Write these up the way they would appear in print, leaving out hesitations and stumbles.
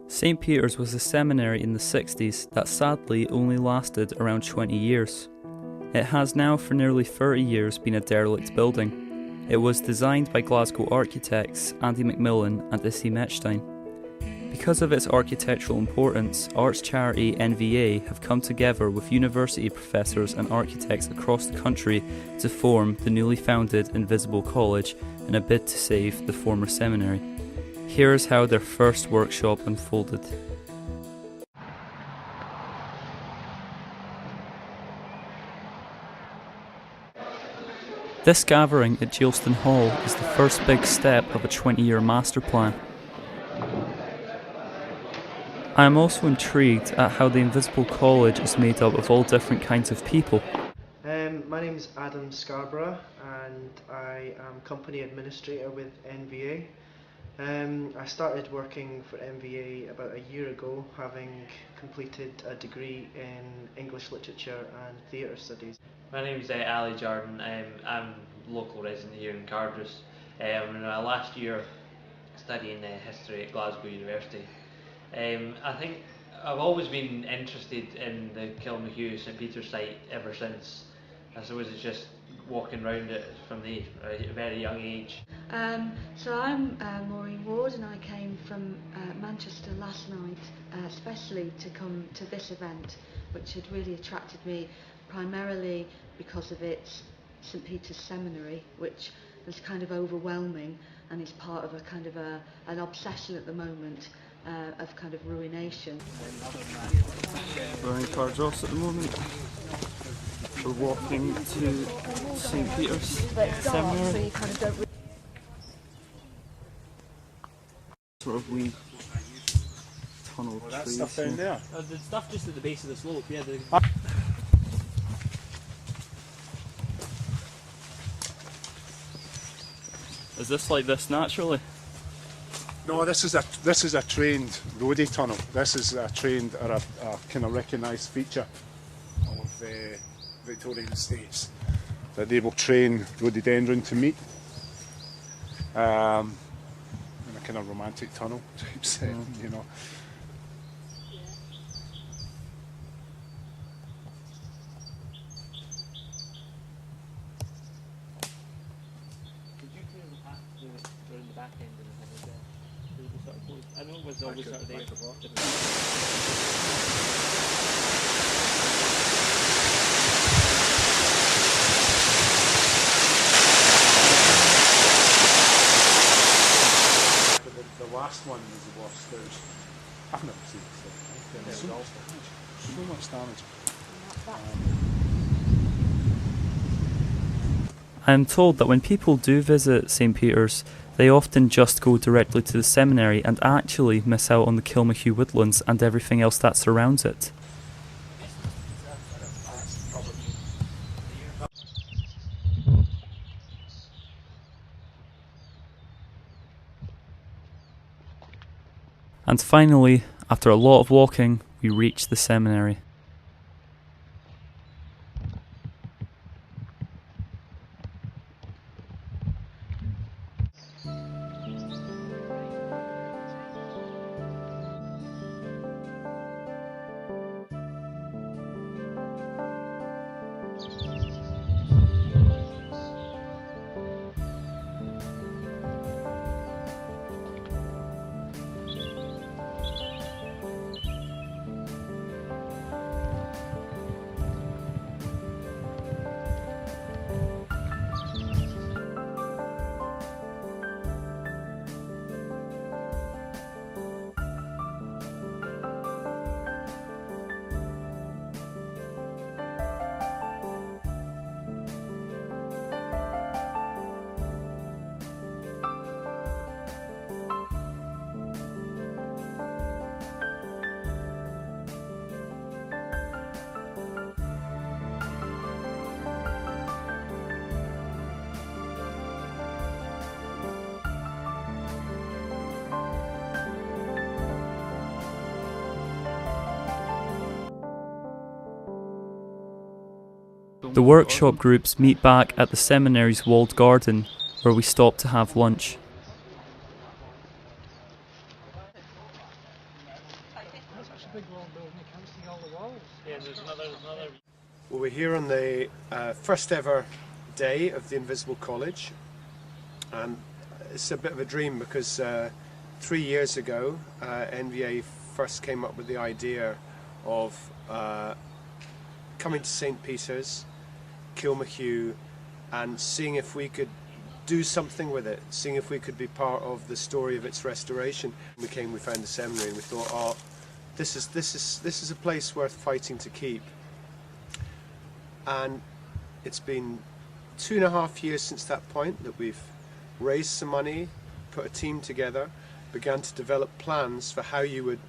St. Peter's was a seminary in the 60s that sadly only lasted around 20 years. It has now for nearly 30 years been a derelict building. It was designed by Glasgow architects Andy McMillan and Issy Mechstein. Because of its architectural importance, arts charity NVA have come together with university professors and architects across the country to form the newly founded Invisible College in a bid to save the former seminary. Here is how their first workshop unfolded. This gathering at Geilston Hall is the first big step of a 20-year master plan. I am also intrigued at how the Invisible College is made up of all different kinds of people. My name is Adam Scarborough and I am Company Administrator with NVA. I started working for NVA about a year ago, having completed a degree in English Literature and Theatre Studies. My name is Ali Jordan. I'm a local resident here in Cardress. I'm in my last year studying history at Glasgow University. I think I've always been interested in the Kilmahue St Peter's site ever since. I suppose it's just walking around it from a very young age. So I'm Maureen Ward and I came from Manchester last night especially to come to this event, which had really attracted me primarily because of its St Peter's Seminary, which was kind of overwhelming and is part of a kind of an obsession at the moment of kind of ruination. We're in Cardress at the moment. We're walking to St Peter's Seminary. Sort of wee tunnel trees. Stuff down there? The stuff just at the base of the slope, yeah. Is this like this naturally? No, this is a trained roadie tunnel. This is a trained or a kind of recognised feature of Victorian estates that they will train rhododendron to meet in a kind of romantic tunnel type setting, you know. Around the back end and sort of close. I know it was always sort of there. The last one was the worst. I've never seen it. So much damage. I am told that when people do visit St Peter's, they often just go directly to the seminary and actually miss out on the Kilmahue woodlands and everything else that surrounds it. And finally, after a lot of walking, we reach the seminary. The workshop groups meet back at the seminary's walled garden, where we stop to have lunch. big long building, you can't see all the walls. Yeah, there's another. Well, we're here on the first ever day of the Invisible College, and it's a bit of a dream because 3 years ago NVA first came up with the idea of coming to St. Peter's, Kilmahue, and seeing if we could do something with it, seeing if we could be part of the story of its restoration. We found the seminary, and we thought, oh, this is a place worth fighting to keep. And it's been 2.5 years since that point that we've raised some money, put a team together, began to develop plans for how you would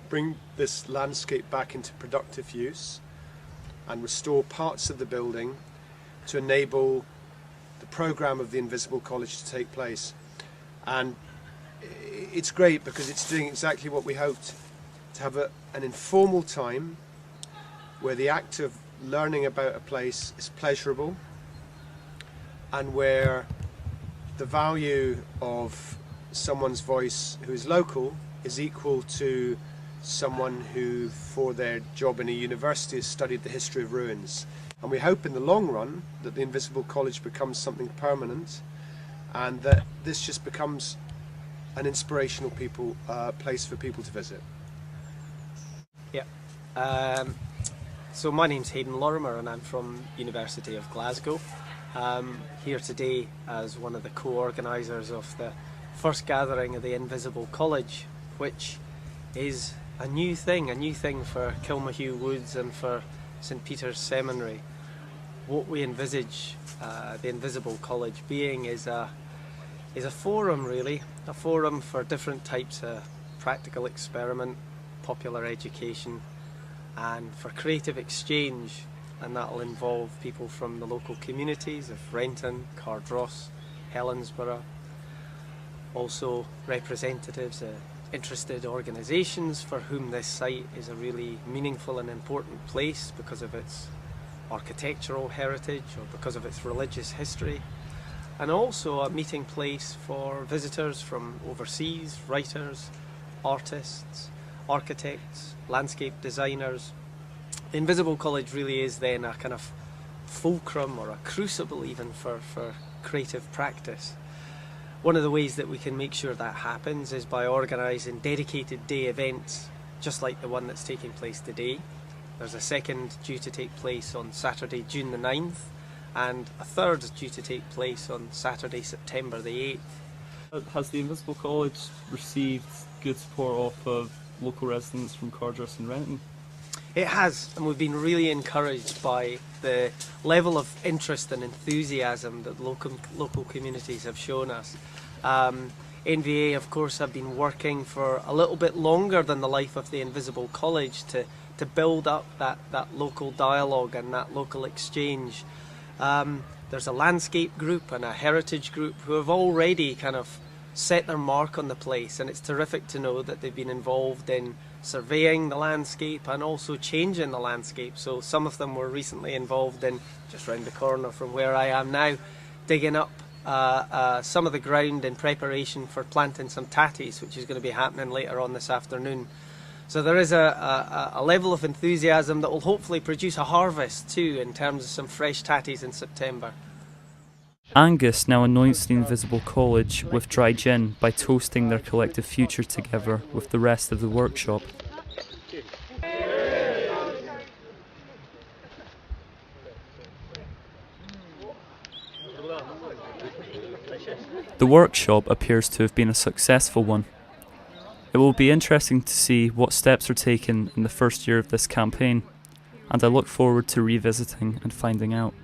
bring this landscape back into productive use and restore parts of the building to enable the programme of the Invisible College to take place. And it's great because it's doing exactly what we hoped, to have an informal time where the act of learning about a place is pleasurable and where the value of someone's voice who is local is equal to someone who, for their job in a university, has studied the history of ruins. And we hope in the long run that the Invisible College becomes something permanent and that this just becomes an inspirational place for people to visit. Yeah. So my name's Hayden Lorimer and I'm from University of Glasgow. Here today as one of the co-organisers of the first gathering of the Invisible College, which is a new thing for Kilmahue Woods and for St. Peter's Seminary. What we envisage the Invisible College being is a forum, really, a forum for different types of practical experiment, popular education, and for creative exchange, and that will involve people from the local communities of Renton, Cardross, Helensburgh, also representatives of interested organisations for whom this site is a really meaningful and important place because of its architectural heritage or because of its religious history, and also a meeting place for visitors from overseas, writers, artists, architects, landscape designers. The Invisible College really is then a kind of fulcrum or a crucible even for creative practice. One of the ways that we can make sure that happens is by organising dedicated day events just like the one that's taking place today. There's a second due to take place on Saturday, June the 9th, and a third due to take place on Saturday, September the 8th. Has the Invisible College received good support off of local residents from Cardross and Renton? It has, and we've been really encouraged by the level of interest and enthusiasm that local communities have shown us. NVA, of course, have been working for a little bit longer than the life of the Invisible College to build up that local dialogue and that local exchange. There's a landscape group and a heritage group who have already kind of set their mark on the place, and it's terrific to know that they've been involved in surveying the landscape and also changing the landscape. So some of them were recently involved in, just round the corner from where I am now, digging up some of the ground in preparation for planting some tatties, which is going to be happening later on this afternoon. So there is a level of enthusiasm that will hopefully produce a harvest too in terms of some fresh tatties in September. Angus now anoints the Invisible College with dry gin by toasting their collective future together with the rest of the workshop. The workshop appears to have been a successful one. It will be interesting to see what steps are taken in the first year of this campaign, and I look forward to revisiting and finding out.